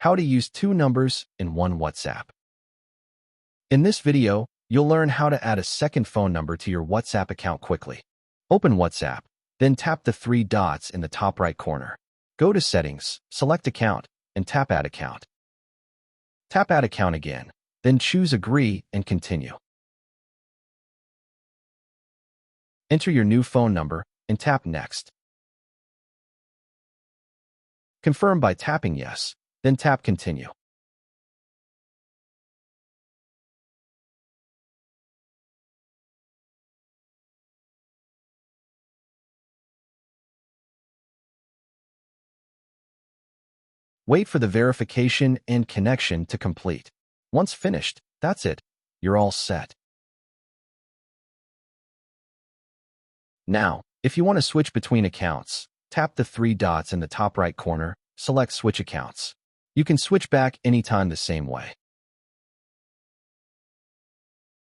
How to use two numbers in one WhatsApp. In this video, you'll learn how to add a second phone number to your WhatsApp account quickly. Open WhatsApp, then tap the three dots in the top right corner. Go to Settings, select Account, and tap Add Account. Tap Add Account again, then choose Agree and Continue. Enter your new phone number and tap Next. Confirm by tapping Yes, then tap Continue. Wait for the verification and connection to complete. Once finished, that's it. You're all set. Now, if you want to switch between accounts, tap the three dots in the top right corner, select Switch Accounts. You can switch back anytime the same way.